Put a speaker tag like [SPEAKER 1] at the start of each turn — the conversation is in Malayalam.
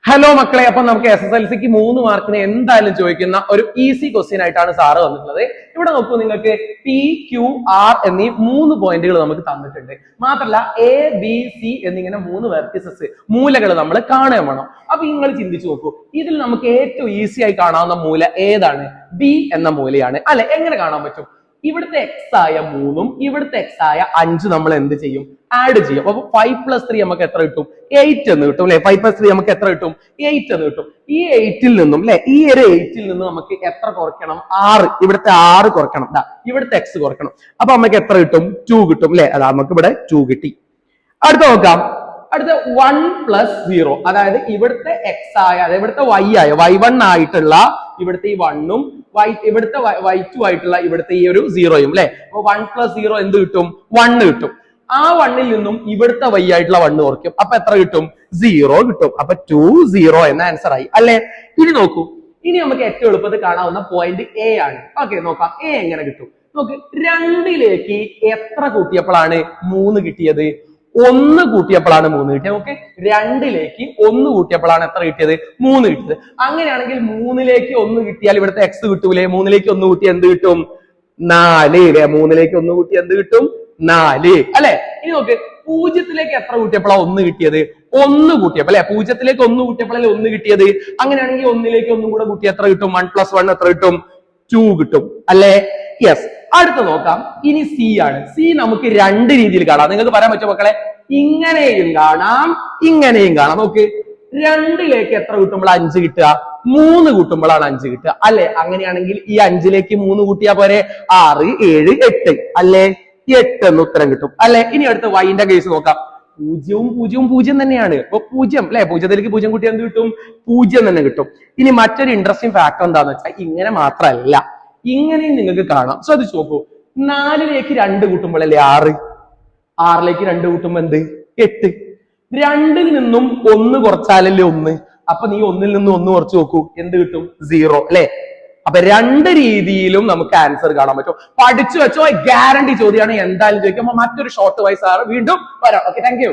[SPEAKER 1] ഹലോ മക്കളെ, അപ്പൊ നമുക്ക് SSLCക്ക് 3 മാർക്കിന് എന്തായാലും ചോദിക്കുന്ന ഒരു ഈസി ക്വസ്റ്റ്യൻ ആയിട്ടാണ് സാറ് വന്നിട്ടുള്ളത്. ഇവിടെ നോക്കൂ, നിങ്ങൾക്ക് PQR എന്നീ 3 പോയിന്റുകൾ നമുക്ക് തന്നിട്ടുണ്ട്. മാത്രല്ല ABC എന്നിങ്ങനെ 3 വെർട്ടിസസ് മൂലകൾ നമ്മൾ കാണുക വേണം. അപ്പൊ നിങ്ങൾ ചിന്തിച്ചു നോക്കൂ, ഇതിൽ നമുക്ക് ഏറ്റവും ഈസി ആയി കാണാവുന്ന മൂല ഏതാണ്? B എന്ന മൂലയാണ് അല്ലെ? എങ്ങനെ കാണാൻ പറ്റും? ഇവിടുത്തെ x ആയ 3ഉം ഇവിടുത്തെ x ആയ 5 നമ്മൾ എന്ത് ചെയ്യും? ആഡ് ചെയ്യും. അപ്പൊ 5+3 നമുക്ക് എത്ര കിട്ടും? 8 എന്ന് കിട്ടും അല്ലെ? 5+3 നമുക്ക് എത്ര കിട്ടും? 8 എന്ന് കിട്ടും. ഈ 8ൽ നിന്നും അല്ലെ, ഈ ഒരു 8ൽ നിന്നും നമുക്ക് എത്ര കുറയ്ക്കണം? 6. ഇവിടുത്തെ 6 കുറയ്ക്കണം, ഇവിടുത്തെ x കുറയ്ക്കണം. അപ്പൊ നമുക്ക് എത്ര കിട്ടും? 2 കിട്ടും അല്ലെ? അതാ നമുക്ക് ഇവിടെ 2 കിട്ടി. അടുത്ത നോക്കാം. അടുത്ത 1+0, അതായത് ഇവിടുത്തെ x ആയ ഇവിടുത്തെ y ആയ y1 ആയിട്ടുള്ള ഇവിടുത്തെ ഈ 1ഉം ഇവിടുത്തെ y2 ആയിട്ടുള്ള ഇവിടുത്തെ ഈ ഒരു 0യും അല്ലെ? അപ്പൊ 1+0 എന്ത് കിട്ടും? 1 കിട്ടും. ആ 1ൽ നിന്നും ഇവിടുത്തെ y ആയിട്ടുള്ള 1 കുറയ്ക്കും. അപ്പൊ എത്ര കിട്ടും? 0 കിട്ടും. അപ്പൊ 2 എന്ന ആൻസർ ആയി അല്ലെ? ഇനി നോക്കൂ, ഇനി നമുക്ക് ഏറ്റവും എളുപ്പത്തിൽ കാണാവുന്ന പോയിന്റ് A ആണ്. ഓക്കെ, നോക്കാം A എങ്ങനെ കിട്ടും. നോക്ക്, 2ലേക്ക് എത്ര കൂട്ടിയപ്പോഴാണ് 3 കിട്ടിയത്? 1 കൂട്ടിയപ്പോഴാണ് 3 കിട്ടിയത്. ഓക്കെ, 2ലേക്ക് 1 കൂട്ടിയപ്പോഴാണ് എത്ര കിട്ടിയത്? 3 കിട്ടിയത്. അങ്ങനെയാണെങ്കിൽ 3ലേക്ക് 1 കിട്ടിയാൽ ഇവിടുത്തെ x കിട്ടൂലേ? 3ലേക്ക് 1 കൂട്ടി എന്ത് കിട്ടും? 4 അല്ലെ? 3ലേക്ക് 1 കൂട്ടി എന്ത് കിട്ടും? 4 അല്ലെ? ഇനി നോക്ക്, 0ലേക്ക് എത്ര കൂട്ടിയപ്പോഴാണ് 1 കിട്ടിയത്? 1 കൂട്ടിയപ്പോൾ അല്ലെ? 0ലേക്ക് 1 കൂട്ടിയപ്പോഴല്ലേ 1 കിട്ടിയത്. അങ്ങനെയാണെങ്കിൽ 1ലേക്ക് 1 കൂടെ കൂട്ടി എത്ര കിട്ടും? 1+1 എത്ര കിട്ടും? 2 കിട്ടും അല്ലെ? യെസ്. അടുത്ത നോക്കാം. ഇനി C ആണ്. C നമുക്ക് 2 രീതിയിൽ കാണാം. നിങ്ങൾക്ക് പറയാൻ പറ്റുമോ മക്കളെ? ഇങ്ങനെയും കാണാം, ഇങ്ങനെയും കാണാം. നോക്ക്, 2ലേക്ക് എത്ര കൂട്ടുമ്പോൾ 5 കിട്ടുക? 3 കൂട്ടുമ്പോഴാണ് 5 കിട്ടുക അല്ലെ? അങ്ങനെയാണെങ്കിൽ ഈ 5ലേക്ക് 3 കൂട്ടിയാ പോരെ? 6, 7, 8 അല്ലെ? 8 എന്ന് ഉത്തരം കിട്ടും അല്ലെ? ഇനി അടുത്ത y-ന്റെ കേസ് നോക്കാം. 0 തന്നെയാണ്. അപ്പൊ 0 അല്ലെ? 0ലേക്ക് 0 കൂട്ടി എന്ത് കിട്ടും? 0 തന്നെ കിട്ടും. ഇനി മറ്റൊരു ഇൻട്രസ്റ്റിംഗ് ഫാക്ടർ എന്താന്ന് വെച്ചാൽ, ഇങ്ങനെ മാത്രമല്ല, ഇങ്ങനെയും നിങ്ങൾക്ക് കാണാം. ശ്രദ്ധിച്ചു നോക്കൂ, 4ലേക്ക് 2 കൂട്ടുമ്പോഴല്ലേ 6, 6ലേക്ക് 2 കൂട്ടുമ്പോ എന്ത്? 8. 2ൽ നിന്നും 1 കുറച്ചാലല്ലേ 1. അപ്പൊ നീ 1ൽ നിന്നും 1 കുറച്ച് നോക്കൂ, എന്ത് കിട്ടും? 0 അല്ലെ? അപ്പൊ 2 രീതിയിലും നമുക്ക് ആൻസർ കാണാൻ പറ്റും. പഠിച്ചു വെച്ചോ, ഗ്യാരണ്ടി ചോദ്യമാണ്, എന്തായാലും ചോദിക്കുമ്പോ മറ്റൊരു ഷോർട്ട് വൈസ് വീണ്ടും വരാം. Okay, thank you.